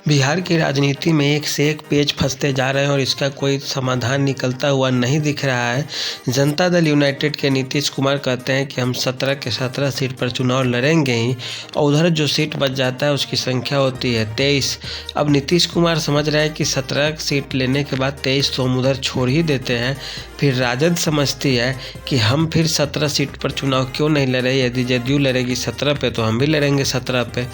बिहार की राजनीति में एक से एक पेच फंसते जा रहे हैं और इसका कोई समाधान निकलता हुआ नहीं दिख रहा है। जनता दल यूनाइटेड के नीतीश कुमार कहते हैं कि हम 17 के 17 सीट पर चुनाव लड़ेंगे ही, और उधर जो सीट बच जाता है उसकी संख्या होती है 23। अब नीतीश कुमार समझ रहे हैं कि 17 सीट लेने के बाद 23 तो हम उधर छोड़ ही देते हैं। फिर राजद समझती है कि हम फिर 17 सीट पर चुनाव क्यों नहीं लड़े, यदि जदयू लड़ेगी 17 पे तो हम भी लड़ेंगे 17 पे।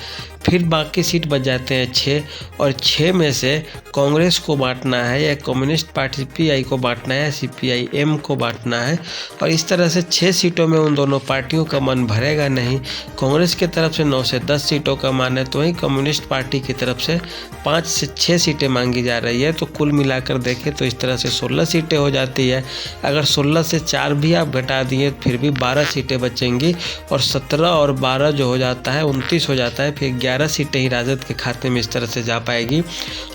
फिर बाकी सीट बच जाते हैं 6, और 6 में से कांग्रेस को बांटना है या कम्युनिस्ट पार्टी सीपीआई को बांटना है या सीपीआई-एम को बांटना है, और इस तरह से 6 सीटों में उन दोनों पार्टियों का मन भरेगा नहीं। कांग्रेस की तरफ से 9 से 10 सीटों का मान है, तो वहीं कम्युनिस्ट पार्टी की तरफ से 5 से 6 सीटें मांगी जा रही है। तो कुल मिलाकर देखें तो इस तरह से 16 सीटें हो जाती है। अगर 16 से 4 भी आप घटा दिए फिर भी 12 सीटें बचेंगी, और 17 और 12 जो हो जाता है 29 हो जाता है। फिर 11 सीटें ही राजद के खाते में इस तरह से जा पाएगी।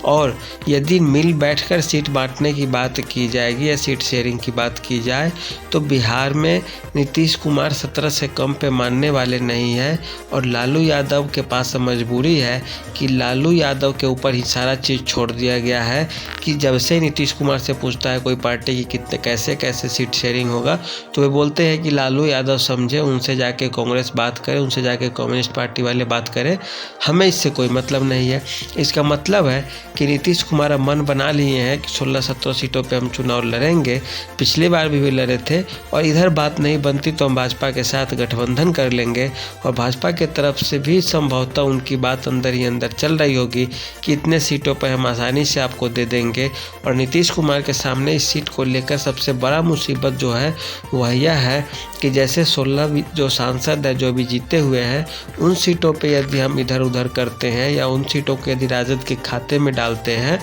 और यदि मिल बैठकर सीट बांटने की बात की जाएगी या सीट शेयरिंग की बात की जाए तो बिहार में नीतीश कुमार 17 से कम पे मानने वाले नहीं हैं, और लालू यादव के पास मजबूरी है कि लालू यादव के ऊपर ही सारा चीज़ छोड़ दिया गया है कि जब से नीतीश कुमार से पूछता है कोई पार्टी की कितने कैसे सीट शेयरिंग होगा, तो वे बोलते हैं कि लालू यादव समझे, उनसे जाके कांग्रेस बात करे, उनसे जाके कम्युनिस्ट पार्टी वाले बात करें, हमें इससे कोई मतलब नहीं है। इसका मतलब है कि नीतीश कुमार अब मन बना लिए हैं कि 16-17 सीटों पे हम चुनाव लड़ेंगे। पिछली बार भी लड़े थे, और इधर बात नहीं बनती तो हम भाजपा के साथ गठबंधन कर लेंगे, और भाजपा के तरफ से भी संभवतः उनकी बात अंदर ही अंदर चल रही होगी कि इतने सीटों पर हम आसानी से आपको दे देंगे। और नीतीश कुमार के सामने इस सीट को लेकर सबसे बड़ा मुसीबत जो है वह यह है कि जैसे 16 जो सांसद है जो भी जीते हुए हैं, उन सीटों पे यदि हम इधर उधर करते हैं या उन सीटों को यदि राजद के खाते में डालते हैं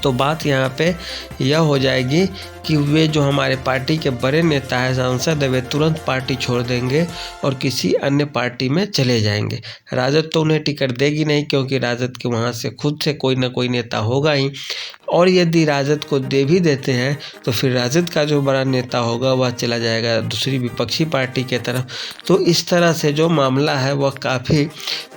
तो बात यहाँ पे यह हो जाएगी कि वे जो हमारे पार्टी के बड़े नेता हैं, सांसद है, वे तुरंत पार्टी छोड़ देंगे और किसी अन्य पार्टी में चले जाएंगे। राजद तो उन्हें टिकट देगी नहीं, क्योंकि राजद के वहाँ से खुद से कोई ना कोई नेता होगा ही, और यदि राजद को दे भी देते हैं तो फिर राजद का जो बड़ा नेता होगा वह चला जाएगा दूसरी विपक्षी पार्टी के तरफ। तो इस तरह से जो मामला है वह काफ़ी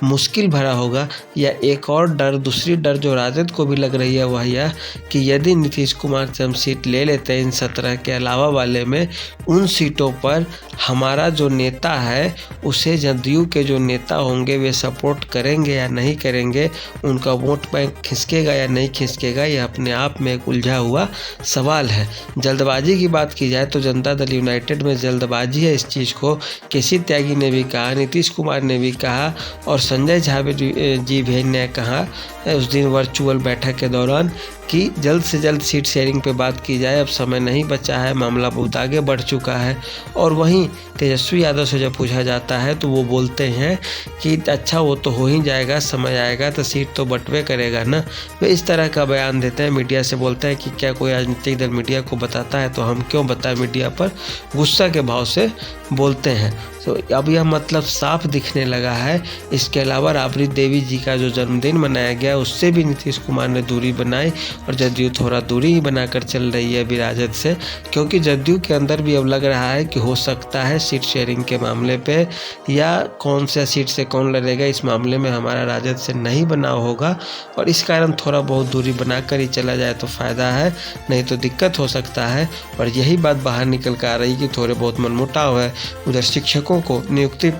मुश्किल भरा होगा। या एक और डर, दूसरी डर जो राजद को भी लग रही है वह यह कि यदि नीतीश कुमार से हम सीट ले लेते हैं इन 17 के अलावा वाले में, उन सीटों पर हमारा जो नेता है उसे जदयू के जो नेता होंगे वे सपोर्ट करेंगे या नहीं करेंगे, उनका वोट बैंक खिसकेगा या नहीं खिसकेगा, यह अपने आप में एक उलझा हुआ सवाल है। जल्दबाजी की बात की जाए तो जनता दल यूनाइटेड में जल्दबाजी है। इस चीज़ को केसी त्यागी ने भी कहा, नीतीश कुमार ने भी कहा, और संजय झा जी भी ने कहा उस दिन वर्चुअल बैठक के दौरान कि जल्द से जल्द सीट शेयरिंग पे बात की जाए। अब समय नहीं बचा है, मामला बहुत आगे बढ़ चुका है। और वहीं तेजस्वी यादव से जब पूछा जाता है तो वो बोलते हैं कि अच्छा वो तो हो ही जाएगा, समय आएगा तो सीट तो बंटवे करेगा ना। वे इस तरह का बयान देते हैं, मीडिया से बोलते हैं कि क्या कोई राजनीतिक दल मीडिया को बताता है तो हम क्यों बताएं, मीडिया पर गुस्सा के भाव से बोलते हैं। तो अब यह मतलब साफ दिखने लगा है। इसके अलावा राबड़ी देवी जी का जो जन्मदिन मनाया गया उससे भी नीतीश कुमार ने दूरी बनाई, और जदयू थोड़ा दूरी ही बनाकर चल रही है अभी राजद से, क्योंकि जदयू के अंदर भी अब लग रहा है कि हो सकता है सीट शेयरिंग के मामले पे या कौन सा सीट से कौन लड़ेगा इस मामले में हमारा राजद से नहीं बना होगा, और इस कारण थोड़ा बहुत दूरी बनाकर ही चला जाए तो फ़ायदा है, नहीं तो दिक्कत हो सकता है। और यही बात बाहर निकल कर आ रही कि थोड़े बहुत मनमुटाव है। उधर शिक्षकों को नियुक्ति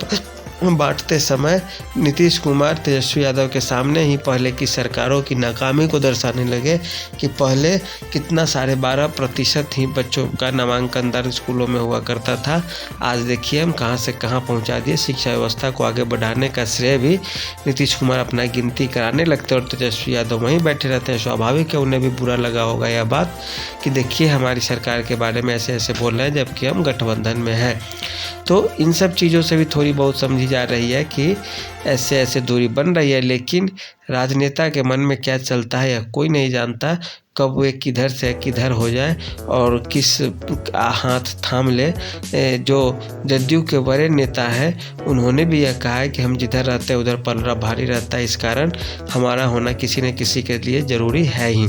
बांटते समय नीतीश कुमार तेजस्वी यादव के सामने ही पहले की सरकारों की नाकामी को दर्शाने लगे कि पहले कितना 12.5% ही बच्चों का नामांकन दर स्कूलों में हुआ करता था, आज देखिए हम कहां से कहां पहुंचा दिए। शिक्षा व्यवस्था को आगे बढ़ाने का श्रेय भी नीतीश कुमार अपना गिनती कराने लगते और तेजस्वी यादव वहीं बैठे रहते हैं। स्वाभाविक है उन्हें भी बुरा लगा होगा यह बात कि देखिए हमारी सरकार के बारे में ऐसे ऐसे बोल रहे हैं जबकि हम गठबंधन में हैं। तो इन सब चीज़ों से भी थोड़ी बहुत समझी जा रही है कि ऐसे ऐसे दूरी बन रही है, लेकिन राजनेता के मन में क्या चलता है यह कोई नहीं जानता। कब वे किधर से किधर हो जाए और किस हाथ थाम ले। जो जदयू के बड़े नेता हैं उन्होंने भी यह कहा है कि हम जिधर रहते हैं उधर पलड़ा भारी रहता है, इस कारण हमारा होना किसी न किसी के लिए ज़रूरी है ही।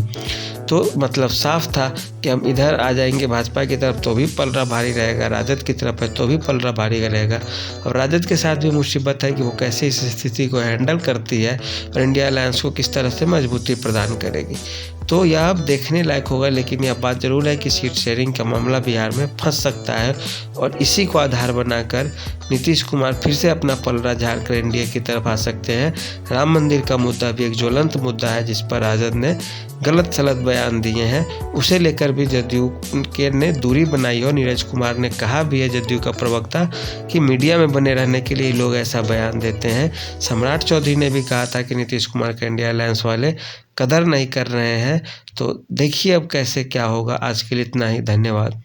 तो मतलब साफ था कि हम इधर आ जाएंगे भाजपा की तरफ तो भी पलड़ा भारी रहेगा, राजद की तरफ है तो भी पलड़ा भारी रहेगा। और राजद के साथ भी मुसीबत है कि वो कैसे इस स्थिति को हैंडल करती है और इंडिया अलायंस को किस तरह से मजबूती प्रदान करेगी। तो यह अब देखने लायक होगा, लेकिन यह बात जरूर है कि सीट शेयरिंग का मामला बिहार में फंस सकता है और इसी को आधार बनाकर नीतीश कुमार फिर से अपना पलड़ा झाड़कर एनडीए की तरफ आ सकते हैं। राम मंदिर का मुद्दा भी एक ज्वलंत मुद्दा है जिस पर राजद ने गलत सलत बयान दिए हैं, उसे लेकर भी जदयू के ने दूरी बनाई और नीरज कुमार ने कहा भी है, जदयू का प्रवक्ता, कि मीडिया में बने रहने के लिए लोग ऐसा बयान देते हैं। सम्राट चौधरी ने भी कहा था कि नीतीश कुमार के इंडिया अलायंस वाले कदर नहीं कर रहे हैं। तो देखिए अब कैसे क्या होगा। आज के लिए इतना ही, धन्यवाद।